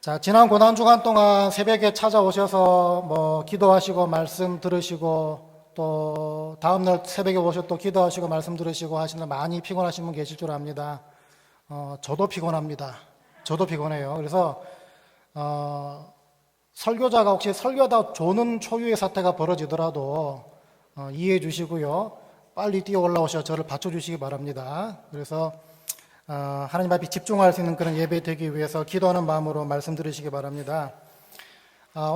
자, 지난 고난주간 동안 새벽에 찾아오셔서 기도하시고 말씀 들으시고 또 다음날 새벽에 오셔서 또 기도하시고 말씀 들으시고 하시는 많이 피곤하신 분 계실 줄 압니다. 저도 피곤합니다. 저도 피곤해요. 그래서 설교자가 혹시 설교다 조는 초유의 사태가 벌어지더라도 이해해 주시고요. 빨리 뛰어 올라오셔서 저를 받쳐주시기 바랍니다. 그래서 하나님 앞에 집중할 수 있는 그런 예배 되기 위해서 기도하는 마음으로 말씀 들으시기 바랍니다.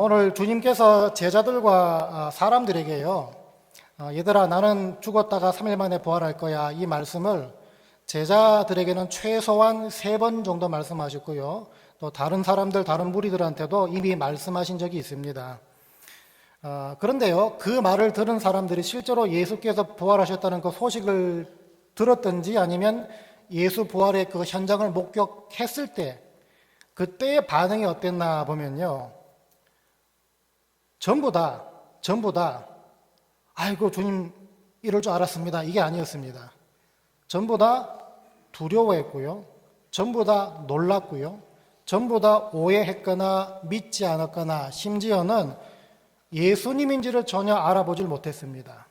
오늘 주님께서 제자들과 사람들에게요, 얘들아 나는 죽었다가 3일 만에 부활할 거야, 이 말씀을 제자들에게는 최소한 3번 정도 말씀하셨고요, 또 다른 사람들, 다른 무리들한테도 이미 말씀하신 적이 있습니다. 그런데요, 그 말을 들은 사람들이 실제로 예수께서 부활하셨다는 그 소식을 들었든지 아니면 예수 부활의 그 현장을 목격했을 때 그때의 반응이 어땠나 보면요, 전부 다 아이고 주님 이럴 줄 알았습니다, 이게 아니었습니다. 전부 다 두려워했고요, 전부 다 놀랐고요, 전부 다 오해했거나 믿지 않았거나 심지어는 예수님인지를 전혀 알아보질 못했습니다.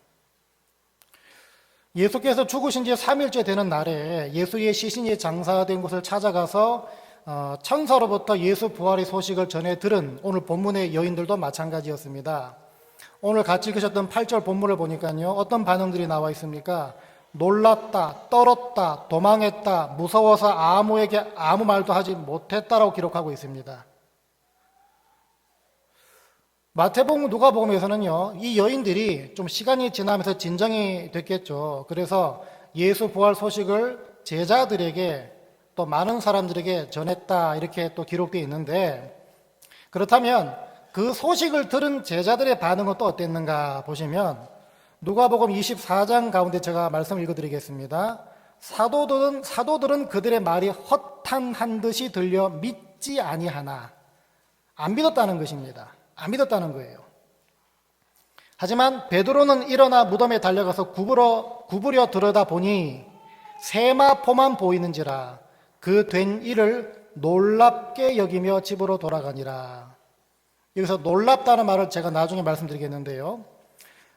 예수께서 죽으신 지 3일째 되는 날에 예수의 시신이 장사된 곳을 찾아가서 천사로부터 예수 부활의 소식을 전해 들은 오늘 본문의 여인들도 마찬가지였습니다. 오늘 같이 읽으셨던 8절 본문을 보니까요, 어떤 반응들이 나와 있습니까? 놀랐다, 떨었다, 도망했다, 무서워서 아무에게 아무 말도 하지 못했다라고 기록하고 있습니다. 마태복음, 누가복음에서는요, 이 여인들이 좀 시간이 지나면서 진정이 됐겠죠. 그래서 예수 부활 소식을 제자들에게 또 많은 사람들에게 전했다, 이렇게 또 기록되어 있는데, 그렇다면 그 소식을 들은 제자들의 반응은 또 어땠는가 보시면 누가복음 24장 가운데 제가 말씀을 읽어드리겠습니다. 사도들은 그들의 말이 허탄한 듯이 들려 믿지 아니하나, 안 믿었다는 것입니다. 안 믿었다는 거예요. 하지만 베드로는 일어나 무덤에 달려가서 구부려 들여다보니 세마포만 보이는지라 그 된 일을 놀랍게 여기며 집으로 돌아가니라. 여기서 놀랍다는 말을 제가 나중에 말씀드리겠는데요,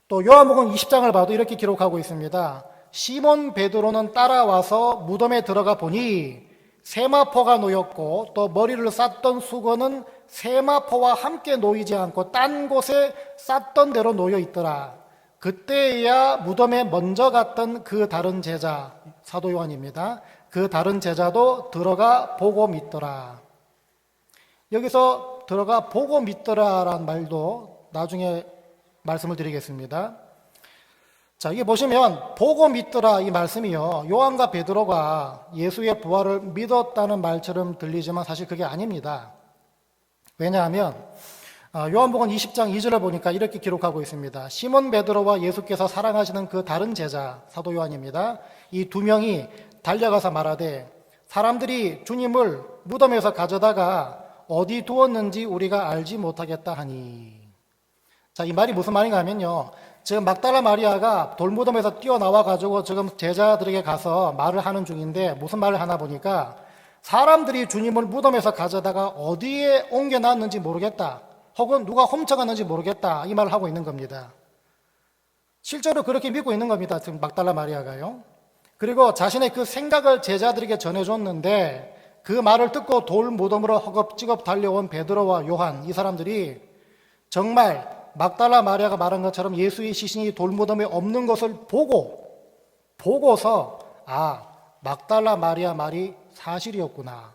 또 요한복음 20장을 봐도 이렇게 기록하고 있습니다. 시몬 베드로는 따라와서 무덤에 들어가 보니 세마포가 놓였고 또 머리를 쌌던 수건은 세마포와 함께 놓이지 않고 딴 곳에 쌌던 대로 놓여 있더라. 그때야 무덤에 먼저 갔던 그 다른 제자, 사도 요한입니다. 그 다른 제자도 들어가 보고 믿더라. 여기서 들어가 보고 믿더라라는 말도 나중에 말씀을 드리겠습니다. 자, 이게 보시면 보고 믿더라 이 말씀이요, 요한과 베드로가 예수의 부활을 믿었다는 말처럼 들리지만 사실 그게 아닙니다. 왜냐하면 요한복음 20장 2절을 보니까 이렇게 기록하고 있습니다. 시몬 베드로와 예수께서 사랑하시는 그 다른 제자, 사도 요한입니다. 이 두 명이 달려가서 말하되 사람들이 주님을 무덤에서 가져다가 어디 두었는지 우리가 알지 못하겠다 하니. 자, 이 말이 무슨 말인가 하면요, 지금 막달라 마리아가 돌무덤에서 뛰어나와가지고 지금 제자들에게 가서 말을 하는 중인데 무슨 말을 하나 보니까 사람들이 주님을 무덤에서 가져다가 어디에 옮겨놨는지 모르겠다, 혹은 누가 훔쳐갔는지 모르겠다, 이 말을 하고 있는 겁니다. 실제로 그렇게 믿고 있는 겁니다, 지금 막달라 마리아가요. 그리고 자신의 그 생각을 제자들에게 전해줬는데 그 말을 듣고 돌무덤으로 허겁지겁 달려온 베드로와 요한, 이 사람들이 정말 막달라 마리아가 말한 것처럼 예수의 시신이 돌무덤에 없는 것을 보고서 막달라 마리아 말이 사실이었구나,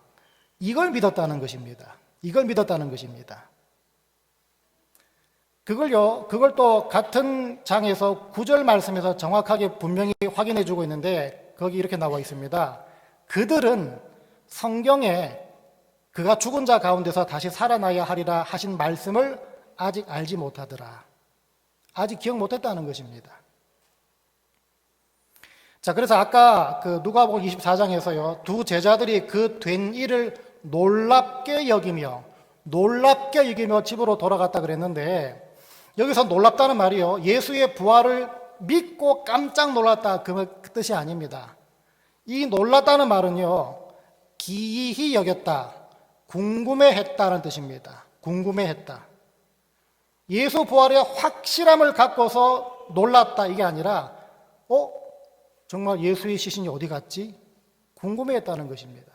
이걸 믿었다는 것입니다. 이걸 믿었다는 것입니다. 그걸 또 같은 장에서 9절 말씀에서 정확하게 분명히 확인해 주고 있는데 거기 이렇게 나와 있습니다. 그들은 성경에 그가 죽은 자 가운데서 다시 살아나야 하리라 하신 말씀을 아직 알지 못하더라. 아직 기억 못했다는 것입니다. 자, 그래서 아까 그 누가복음 24장에서요, 두 제자들이 그 된 일을 놀랍게 여기며 집으로 돌아갔다 그랬는데, 여기서 놀랍다는 말이요, 예수의 부활을 믿고 깜짝 놀랐다 그 뜻이 아닙니다. 이 놀랐다는 말은요, 기이히 여겼다, 궁금해했다는 뜻입니다. 궁금해했다. 예수 부활의 확실함을 갖고서 놀랐다 이게 아니라 정말 예수의 시신이 어디 갔지? 궁금해했다는 것입니다.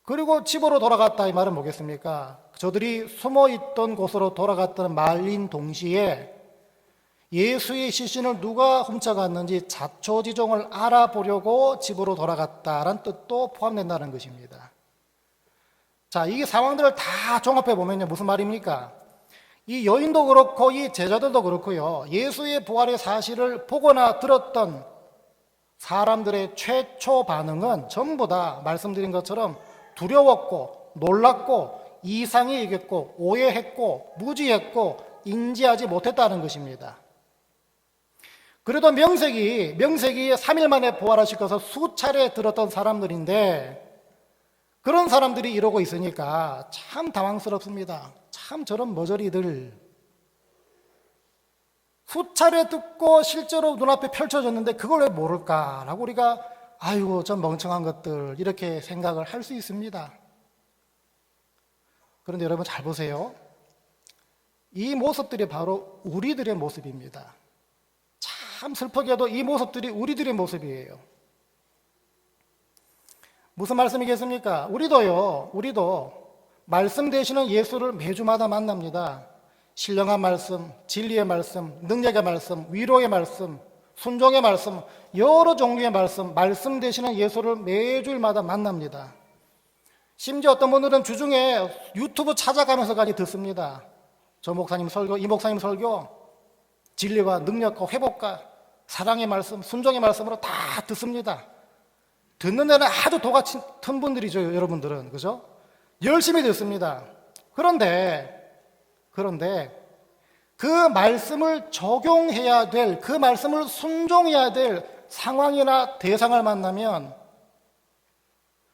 그리고 집으로 돌아갔다 이 말은 뭐겠습니까? 저들이 숨어있던 곳으로 돌아갔던 말인 동시에 예수의 시신을 누가 훔쳐갔는지 자초지종을 알아보려고 집으로 돌아갔다라는 뜻도 포함된다는 것입니다. 자, 이 상황들을 다 종합해 보면요, 무슨 말입니까? 이 여인도 그렇고 이 제자들도 그렇고요, 예수의 부활의 사실을 보거나 들었던 사람들의 최초 반응은 전부 다 말씀드린 것처럼 두려웠고 놀랐고 이상이 여겼고 오해했고 무지했고 인지하지 못했다는 것입니다. 그래도 명색이 3일 만에 부활하실 것을 수차례 들었던 사람들인데 그런 사람들이 이러고 있으니까 참 당황스럽습니다. 참 저런 머저리들. 수차례 듣고 실제로 눈앞에 펼쳐졌는데 그걸 왜 모를까라고 우리가 아이고 전 멍청한 것들 이렇게 생각을 할 수 있습니다. 그런데 여러분 잘 보세요. 이 모습들이 바로 우리들의 모습입니다. 참 슬프게도 이 모습들이 우리들의 모습이에요. 무슨 말씀이겠습니까? 우리도 말씀 되시는 예수를 매주마다 만납니다. 신령한 말씀, 진리의 말씀, 능력의 말씀, 위로의 말씀, 순종의 말씀, 여러 종류의 말씀 되시는 예수를 매주일마다 만납니다. 심지어 어떤 분들은 주중에 유튜브 찾아가면서까지 듣습니다. 저 목사님 설교, 이 목사님 설교, 진리와 능력과 회복과 사랑의 말씀, 순종의 말씀으로 다 듣습니다. 듣는 데는 아주 도 같은 분들이죠, 여러분들은. 그죠? 열심히 듣습니다. 그런데 그 말씀을 적용해야 될, 그 말씀을 순종해야 될 상황이나 대상을 만나면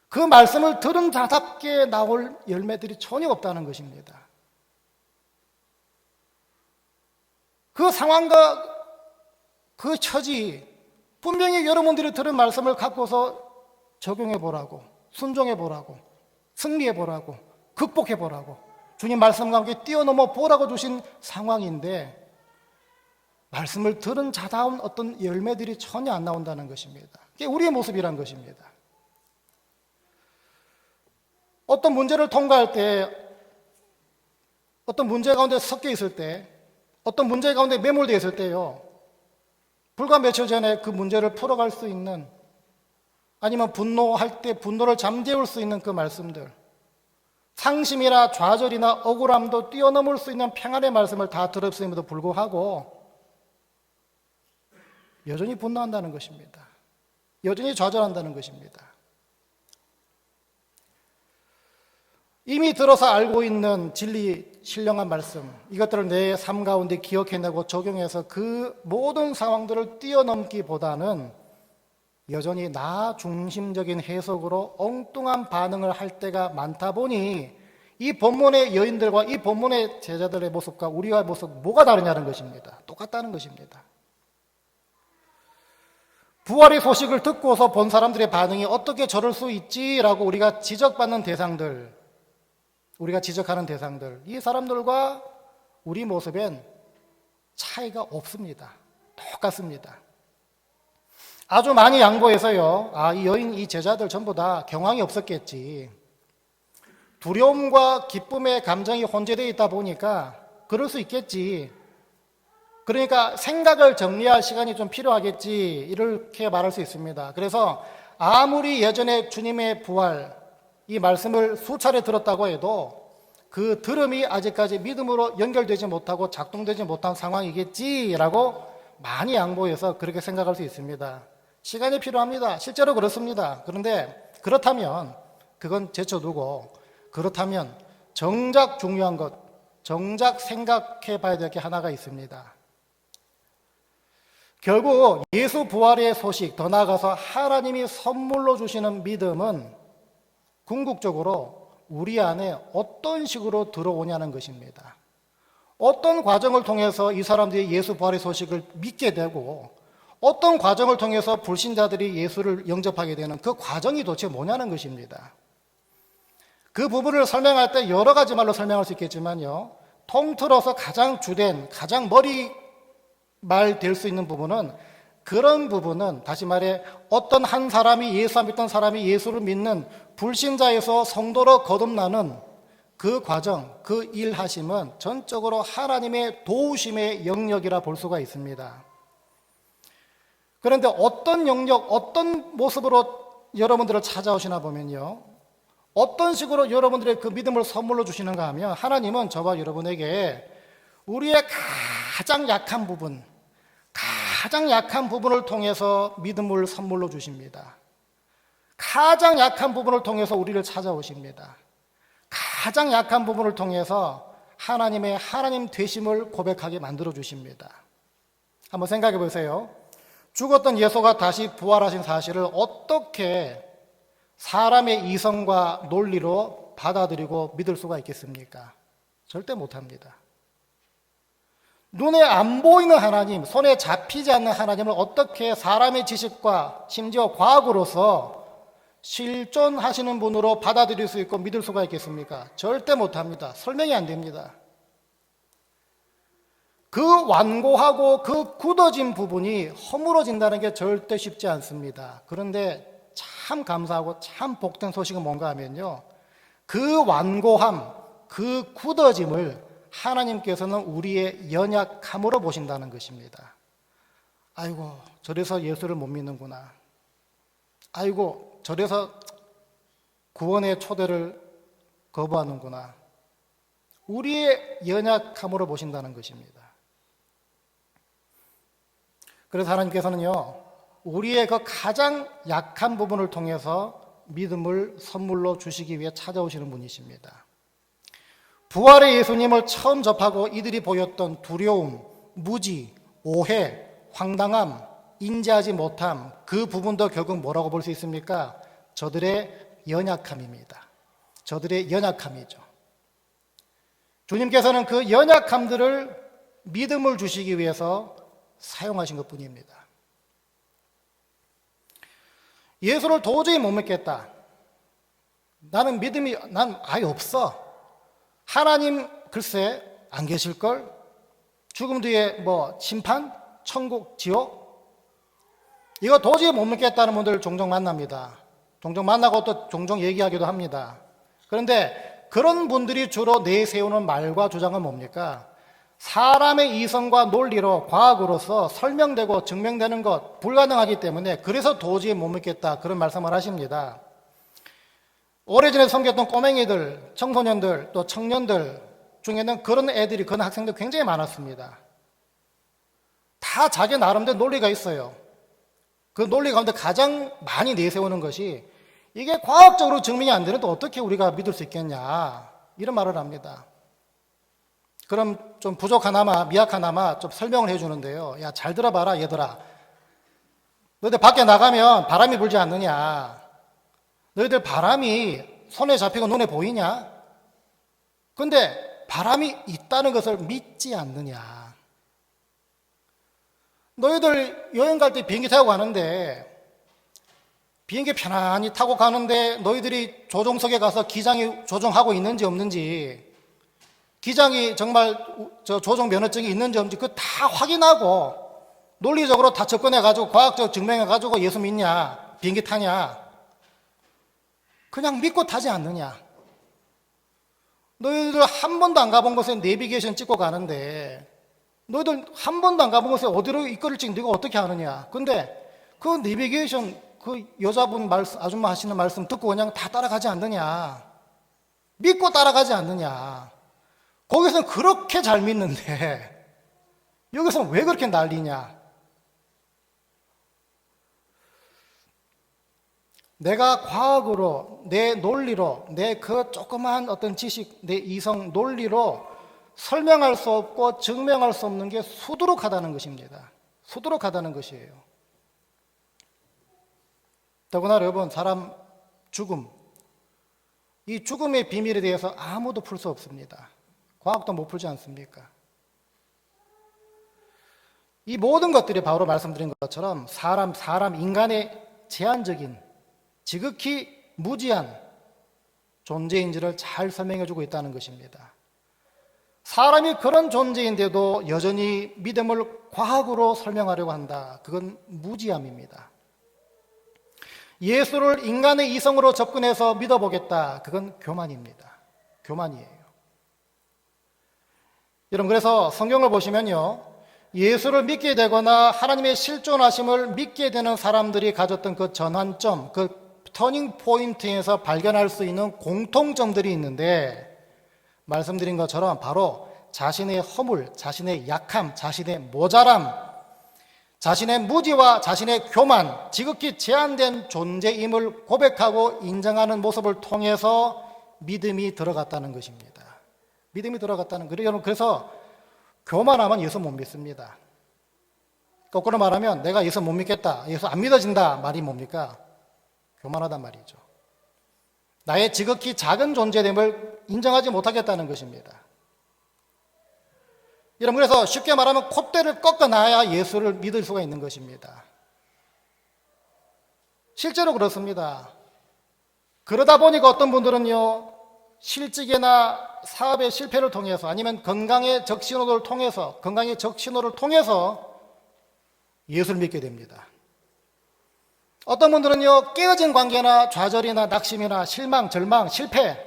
그 말씀을 들은 자답게 나올 열매들이 전혀 없다는 것입니다. 그 상황과 그 처지, 분명히 여러분들이 들은 말씀을 갖고서 적용해 보라고, 순종해 보라고, 승리해 보라고, 극복해 보라고, 주님 말씀과 함께 뛰어넘어 보라고 주신 상황인데 말씀을 들은 자다운 어떤 열매들이 전혀 안 나온다는 것입니다. 이게 우리의 모습이란 것입니다. 어떤 문제를 통과할 때, 어떤 문제 가운데 섞여 있을 때, 어떤 문제 가운데 매몰되어 있을 때요, 불과 며칠 전에 그 문제를 풀어갈 수 있는, 아니면 분노할 때 분노를 잠재울 수 있는 그 말씀들, 상심이나 좌절이나 억울함도 뛰어넘을 수 있는 평안의 말씀을 다 들었음에도 불구하고 여전히 분노한다는 것입니다. 여전히 좌절한다는 것입니다. 이미 들어서 알고 있는 진리, 신령한 말씀, 이것들을 내 삶 가운데 기억해내고 적용해서 그 모든 상황들을 뛰어넘기보다는 여전히 나 중심적인 해석으로 엉뚱한 반응을 할 때가 많다 보니 이 본문의 여인들과 이 본문의 제자들의 모습과 우리의 모습 뭐가 다르냐는 것입니다. 똑같다는 것입니다. 부활의 소식을 듣고서 본 사람들의 반응이 어떻게 저럴 수 있지라고 우리가 지적받는 대상들, 우리가 지적하는 대상들, 이 사람들과 우리 모습엔 차이가 없습니다. 똑같습니다. 아주 많이 양보해서요, 이 여인, 이 제자들 전부 다 경황이 없었겠지. 두려움과 기쁨의 감정이 혼재되어 있다 보니까 그럴 수 있겠지. 그러니까 생각을 정리할 시간이 좀 필요하겠지, 이렇게 말할 수 있습니다. 그래서 아무리 예전에 주님의 부활, 이 말씀을 수차례 들었다고 해도 그 들음이 아직까지 믿음으로 연결되지 못하고 작동되지 못한 상황이겠지라고 많이 양보해서 그렇게 생각할 수 있습니다. 시간이 필요합니다. 실제로 그렇습니다. 그런데 그렇다면 그건 제쳐두고, 그렇다면 정작 중요한 것, 정작 생각해 봐야 될 게 하나가 있습니다. 결국 예수 부활의 소식, 더 나아가서 하나님이 선물로 주시는 믿음은 궁극적으로 우리 안에 어떤 식으로 들어오냐는 것입니다. 어떤 과정을 통해서 이 사람들이 예수 부활의 소식을 믿게 되고 어떤 과정을 통해서 불신자들이 예수를 영접하게 되는 그 과정이 도대체 뭐냐는 것입니다. 그 부분을 설명할 때 여러 가지 말로 설명할 수 있겠지만요, 통틀어서 가장 주된, 가장 머리말 될 수 있는 부분은, 그런 부분은 다시 말해 어떤 한 사람이, 예수 안 믿던 사람이 예수를 믿는 불신자에서 성도로 거듭나는 그 과정, 그 일하심은 전적으로 하나님의 도우심의 영역이라 볼 수가 있습니다. 그런데 어떤 영역, 어떤 모습으로 여러분들을 찾아오시나 보면요, 어떤 식으로 여러분들의 그 믿음을 선물로 주시는가 하면, 하나님은 저와 여러분에게 우리의 가장 약한 부분을 통해서 믿음을 선물로 주십니다. 가장 약한 부분을 통해서 우리를 찾아오십니다. 가장 약한 부분을 통해서 하나님의 하나님 되심을 고백하게 만들어 주십니다. 한번 생각해 보세요. 죽었던 예수가 다시 부활하신 사실을 어떻게 사람의 이성과 논리로 받아들이고 믿을 수가 있겠습니까? 절대 못합니다. 눈에 안 보이는 하나님, 손에 잡히지 않는 하나님을 어떻게 사람의 지식과 심지어 과학으로서 실존하시는 분으로 받아들일 수 있고 믿을 수가 있겠습니까? 절대 못합니다. 설명이 안 됩니다. 그 완고하고 그 굳어진 부분이 허물어진다는 게 절대 쉽지 않습니다. 그런데 참 감사하고 참 복된 소식은 뭔가 하면요, 그 완고함, 그 굳어짐을 하나님께서는 우리의 연약함으로 보신다는 것입니다. 아이고, 저래서 예수를 못 믿는구나. 아이고, 저래서 구원의 초대를 거부하는구나. 우리의 연약함으로 보신다는 것입니다. 그래서 하나님께서는요, 우리의 그 가장 약한 부분을 통해서 믿음을 선물로 주시기 위해 찾아오시는 분이십니다. 부활의 예수님을 처음 접하고 이들이 보였던 두려움, 무지, 오해, 황당함, 인지하지 못함, 그 부분도 결국 뭐라고 볼 수 있습니까? 저들의 연약함입니다. 저들의 연약함이죠. 주님께서는 그 연약함들을 믿음을 주시기 위해서 사용하신 것뿐입니다. 예수를 도저히 못 믿겠다. 나는 믿음이 난 아예 없어. 하나님 글쎄 안 계실걸? 죽음 뒤에 뭐 심판? 천국? 지옥? 이거 도저히 못 믿겠다는 분들 종종 만납니다. 종종 만나고 또 종종 얘기하기도 합니다. 그런데 그런 분들이 주로 내세우는 말과 주장은 뭡니까? 사람의 이성과 논리로, 과학으로서 설명되고 증명되는 것 불가능하기 때문에 그래서 도저히 못 믿겠다, 그런 말씀을 하십니다. 오래전에 섬겼던 꼬맹이들, 청소년들, 또 청년들 중에는 그런 애들이, 그런 학생들 굉장히 많았습니다. 다 자기 나름대로 논리가 있어요. 그 논리 가운데 가장 많이 내세우는 것이, 이게 과학적으로 증명이 안 되는데 어떻게 우리가 믿을 수 있겠냐, 이런 말을 합니다. 그럼 좀 부족하나마, 미약하나마 좀 설명을 해주는데요. 야, 잘 들어봐라 얘들아. 너희들 밖에 나가면 바람이 불지 않느냐? 너희들 바람이 손에 잡히고 눈에 보이냐? 근데 바람이 있다는 것을 믿지 않느냐? 너희들 여행 갈 때 비행기 타고 가는데, 비행기 편안히 타고 가는데 너희들이 조종석에 가서 기장이 조종하고 있는지 없는지, 기장이 정말 저 조종 면허증이 있는지 없는지 그거 다 확인하고 논리적으로 다 접근해가지고 과학적 증명해가지고 예수 믿냐? 비행기 타냐? 그냥 믿고 타지 않느냐? 너희들 한 번도 안 가본 곳에 내비게이션 찍고 가는데, 너희들 한 번도 안 가본 곳에 어디로 이끌을지 네가 어떻게 아느냐? 근데 그 내비게이션 그 여자분 말씀, 아줌마 하시는 말씀 듣고 그냥 다 따라가지 않느냐? 믿고 따라가지 않느냐? 거기서는 그렇게 잘 믿는데 여기서는 왜 그렇게 난리냐? 내가 과학으로, 내 논리로, 내 그 조그마한 어떤 지식, 내 이성 논리로 설명할 수 없고 증명할 수 없는 게 수두룩하다는 것입니다. 수두룩하다는 것이에요. 더구나 여러분, 사람 죽음, 이 죽음의 비밀에 대해서 아무도 풀 수 없습니다. 과학도 못 풀지 않습니까? 이 모든 것들이 바로 말씀드린 것처럼 인간의 제한적인, 지극히 무지한 존재인지를 잘 설명해 주고 있다는 것입니다. 사람이 그런 존재인데도 여전히 믿음을 과학으로 설명하려고 한다. 그건 무지함입니다. 예수를 인간의 이성으로 접근해서 믿어보겠다. 그건 교만입니다. 교만이에요. 여러분, 그래서 성경을 보시면요, 예수를 믿게 되거나 하나님의 실존하심을 믿게 되는 사람들이 가졌던 그 전환점, 그 터닝 포인트에서 발견할 수 있는 공통점들이 있는데, 말씀드린 것처럼 바로 자신의 허물, 자신의 약함, 자신의 모자람, 자신의 무지와 자신의 교만, 지극히 제한된 존재임을 고백하고 인정하는 모습을 통해서 믿음이 들어갔다는 것입니다. 믿음이 들어갔다는 거예요. 여러분, 그래서 교만하면 예수 못 믿습니다. 거꾸로 말하면 내가 예수 못 믿겠다, 예수 안 믿어진다 말이 뭡니까? 교만하단 말이죠. 나의 지극히 작은 존재됨을 인정하지 못하겠다는 것입니다. 여러분, 그래서 쉽게 말하면 콧대를 꺾어놔야 예수를 믿을 수가 있는 것입니다. 실제로 그렇습니다. 그러다 보니까 어떤 분들은요, 실직이나 사업의 실패를 통해서 아니면 건강의 적신호를 통해서 예수를 믿게 됩니다. 어떤 분들은요, 깨어진 관계나 좌절이나 낙심이나 실망, 절망, 실패,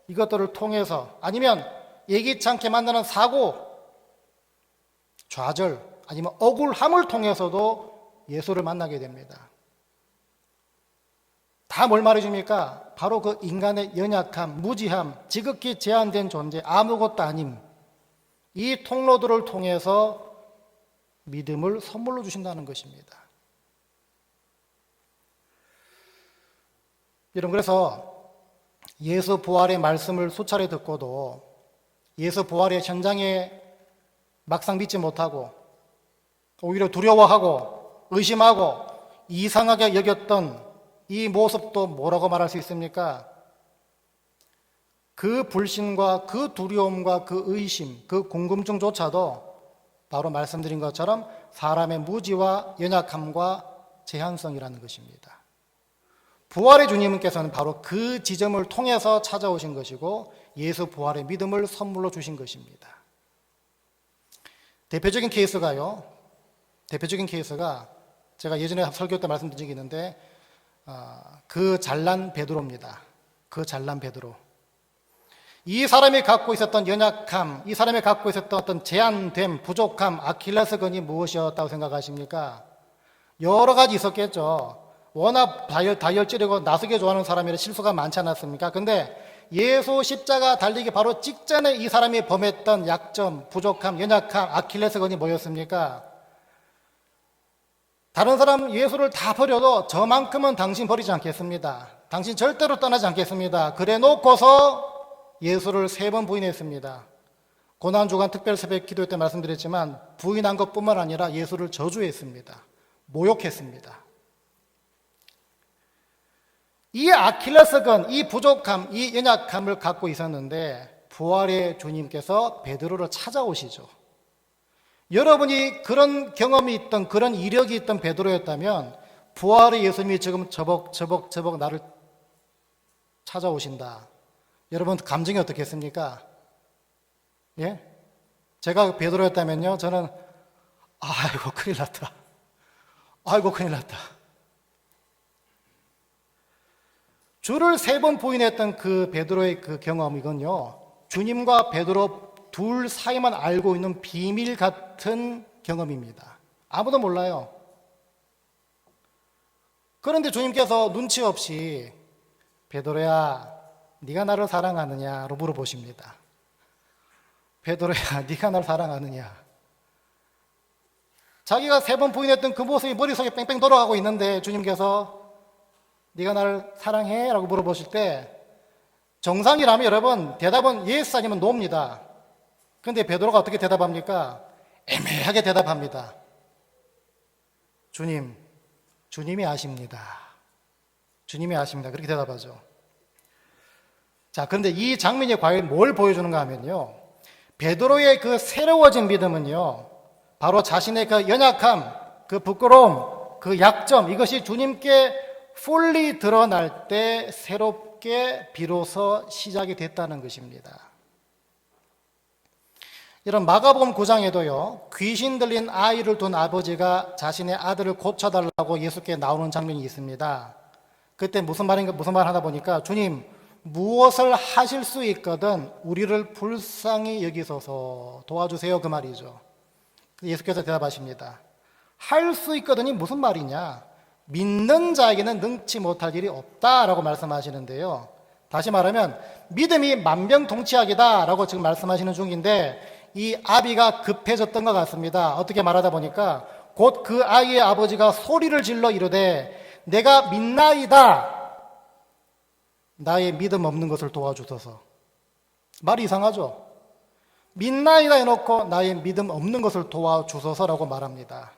이것들을 통해서 아니면 예기치 않게 만나는 사고, 좌절, 아니면 억울함을 통해서도 예수를 만나게 됩니다. 다 뭘 말해줍니까? 바로 그 인간의 연약함, 무지함, 지극히 제한된 존재, 아무것도 아님, 이 통로들을 통해서 믿음을 선물로 주신다는 것입니다. 여러분, 그래서 예수 부활의 말씀을 수차례 듣고도 예수 부활의 현장에 막상 믿지 못하고 오히려 두려워하고 의심하고 이상하게 여겼던 이 모습도 뭐라고 말할 수 있습니까? 그 불신과 그 두려움과 그 의심, 그 궁금증조차도 바로 말씀드린 것처럼 사람의 무지와 연약함과 제한성이라는 것입니다. 부활의 주님께서는 바로 그 지점을 통해서 찾아오신 것이고 예수 부활의 믿음을 선물로 주신 것입니다. 대표적인 케이스가 제가 예전에 설교 때 말씀드린 적이 있는데 그 잘난 베드로입니다. 그 잘난 베드로. 이 사람이 갖고 있었던 연약함, 이 사람이 갖고 있었던 어떤 제한됨, 부족함, 아킬레스건이 무엇이었다고 생각하십니까? 여러 가지 있었겠죠. 워낙 다혈질이고 나서게 좋아하는 사람이라 실수가 많지 않았습니까? 근데 예수 십자가 달리기 바로 직전에 이 사람이 범했던 약점, 부족함, 연약함, 아킬레스건이 뭐였습니까? 다른 사람 예수를 다 버려도 저만큼은 당신 버리지 않겠습니다. 당신 절대로 떠나지 않겠습니다. 그래 놓고서 예수를 3번 부인했습니다. 고난주간 특별 새벽 기도 때 말씀드렸지만 부인한 것뿐만 아니라 예수를 저주했습니다. 모욕했습니다. 이 아킬레스건, 이 부족함, 이 연약함을 갖고 있었는데 부활의 주님께서 베드로를 찾아오시죠. 여러분이 그런 경험이 있던, 그런 이력이 있던 베드로였다면 부활의 예수님이 지금 저벅 나를 찾아오신다. 여러분 감정이 어떻겠습니까? 예? 제가 베드로였다면요, 저는 아이고 큰일 났다. 아이고 큰일 났다. 주를 3번 부인했던 그 베드로의 그 경험, 이건요, 주님과 베드로 둘 사이만 알고 있는 비밀 같은 경험입니다. 아무도 몰라요. 그런데 주님께서 눈치 없이 베드로야, 네가 나를 사랑하느냐로 물어보십니다. 베드로야, 네가 나를 사랑하느냐? 자기가 3번 부인했던 그 모습이 머릿속에 뺑뺑 돌아가고 있는데 주님께서 네가 나를 사랑해? 라고 물어보실 때 정상이라면 여러분 대답은 yes 아니면 no입니다. 그런데 베드로가 어떻게 대답합니까? 애매하게 대답합니다. 주님이 아십니다. 주님이 아십니다. 그렇게 대답하죠. 자, 그런데 이 장면이 과연 뭘 보여주는가 하면요, 베드로의 그 새로워진 믿음은요, 바로 자신의 그 연약함, 그 부끄러움, 그 약점, 이것이 주님께 fully 드러날 때 새롭게 비로소 시작이 됐다는 것입니다. 이런 마가복음 9장에도요, 귀신 들린 아이를 둔 아버지가 자신의 아들을 고쳐달라고 예수께 나오는 장면이 있습니다. 그때 무슨 말 하다 보니까 주님, 무엇을 하실 수 있거든 우리를 불쌍히 여기소서 도와주세요, 그 말이죠. 예수께서 대답하십니다. 할 수 있거든이 무슨 말이냐? 믿는 자에게는 능치 못할 일이 없다라고 말씀하시는데요. 다시 말하면 믿음이 만병통치약이다라고 지금 말씀하시는 중인데, 이 아비가 급해졌던 것 같습니다. 어떻게 말하다 보니까 곧 그 아이의 아버지가 소리를 질러 이르되 내가 믿나이다, 나의 믿음 없는 것을 도와주소서. 말이 이상하죠? 믿나이다 해놓고 나의 믿음 없는 것을 도와주소서라고 말합니다.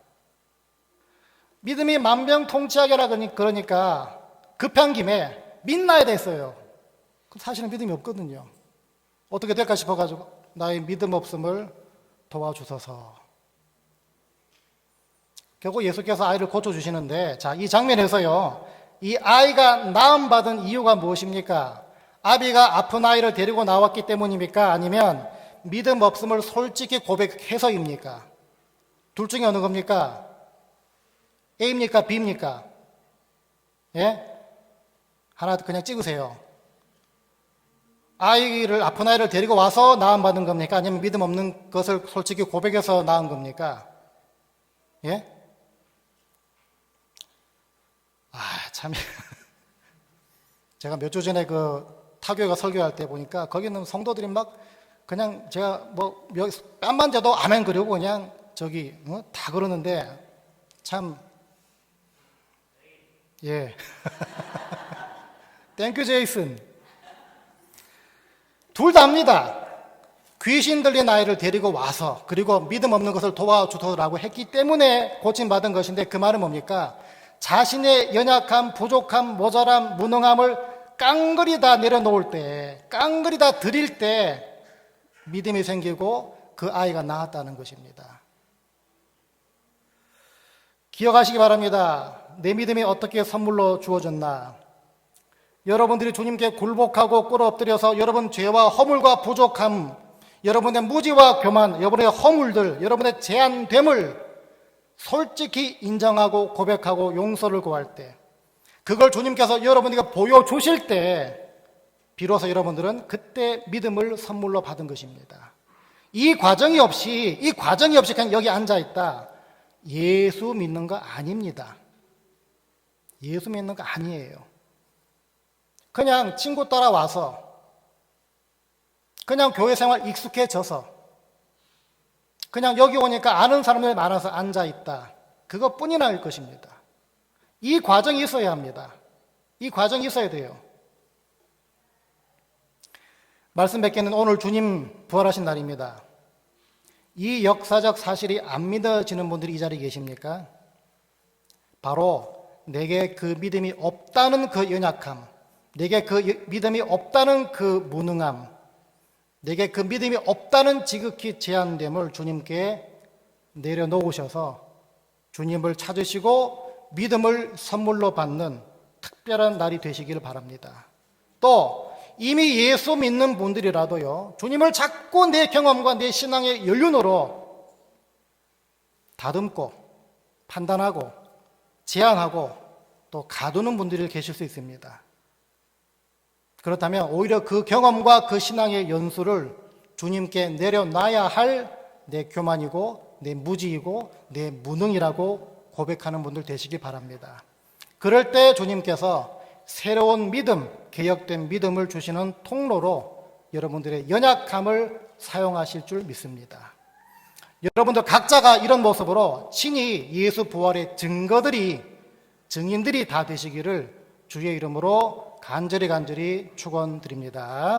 믿음이 만병통치약이라 그러니까 급한 김에 믿나이다 했어요. 사실은 믿음이 없거든요. 어떻게 될까 싶어가지고 나의 믿음 없음을 도와주소서. 결국 예수께서 아이를 고쳐주시는데, 자, 이 장면에서요, 이 아이가 나음받은 이유가 무엇입니까? 아비가 아픈 아이를 데리고 나왔기 때문입니까? 아니면 믿음 없음을 솔직히 고백해서입니까? 둘 중에 어느 겁니까? A입니까? B입니까? 예? 하나 그냥 찍으세요. 아픈 아이를 데리고 와서 나음받은 겁니까? 아니면 믿음 없는 것을 솔직히 고백해서 낳은 겁니까? 예? 참. 제가 몇 주 전에 그 타교회가 설교할 때 보니까 거기는 성도들이 막 그냥 제가 뭐 뺨만 대도 아멘 그러고 그냥 다 그러는데 참, 예. 땡큐 제이슨. 둘 다입니다. 귀신 들린 아이를 데리고 와서 그리고 믿음 없는 것을 도와주더라고 했기 때문에 고침받은 것인데, 그 말은 뭡니까? 자신의 연약함, 부족함, 모자람, 무능함을 깡그리 다 내려놓을 때, 깡그리 다 드릴 때 믿음이 생기고 그 아이가 나았다는 것입니다. 기억하시기 바랍니다. 내 믿음이 어떻게 선물로 주어졌나? 여러분들이 주님께 굴복하고 꿇어 엎드려서 여러분 죄와 허물과 부족함, 여러분의 무지와 교만, 여러분의 허물들, 여러분의 제한됨을 솔직히 인정하고 고백하고 용서를 구할 때, 그걸 주님께서 여러분에게 보여주실 때 비로소 여러분들은 그때 믿음을 선물로 받은 것입니다. 이 과정이 없이 그냥 여기 앉아있다, 예수 믿는 거 아닙니다. 예수 믿는 거 아니에요. 그냥 친구 따라와서, 그냥 교회 생활 익숙해져서, 그냥 여기 오니까 아는 사람들이 많아서 앉아있다, 그것뿐이나 것입니다. 이 과정이 있어야 합니다. 이 과정이 있어야 돼요. 말씀 뵙기는 오늘 주님 부활하신 날입니다. 이 역사적 사실이 안 믿어지는 분들이 이 자리에 계십니까? 바로 내게 그 믿음이 없다는 그 연약함, 내게 그 믿음이 없다는 그 무능함, 내게 그 믿음이 없다는 지극히 제한됨을 주님께 내려놓으셔서 주님을 찾으시고 믿음을 선물로 받는 특별한 날이 되시기를 바랍니다. 또 이미 예수 믿는 분들이라도요, 주님을 자꾸 내 경험과 내 신앙의 연륜으로 다듬고 판단하고 제한하고 또 가두는 분들이 계실 수 있습니다. 그렇다면 오히려 그 경험과 그 신앙의 연수를 주님께 내려놔야 할 내 교만이고 내 무지이고 내 무능이라고 고백하는 분들 되시기 바랍니다. 그럴 때 주님께서 새로운 믿음, 개혁된 믿음을 주시는 통로로 여러분들의 연약함을 사용하실 줄 믿습니다. 여러분들 각자가 이런 모습으로 친히 예수 부활의 증인들이 다 되시기를 주의 이름으로 간절히 축원드립니다.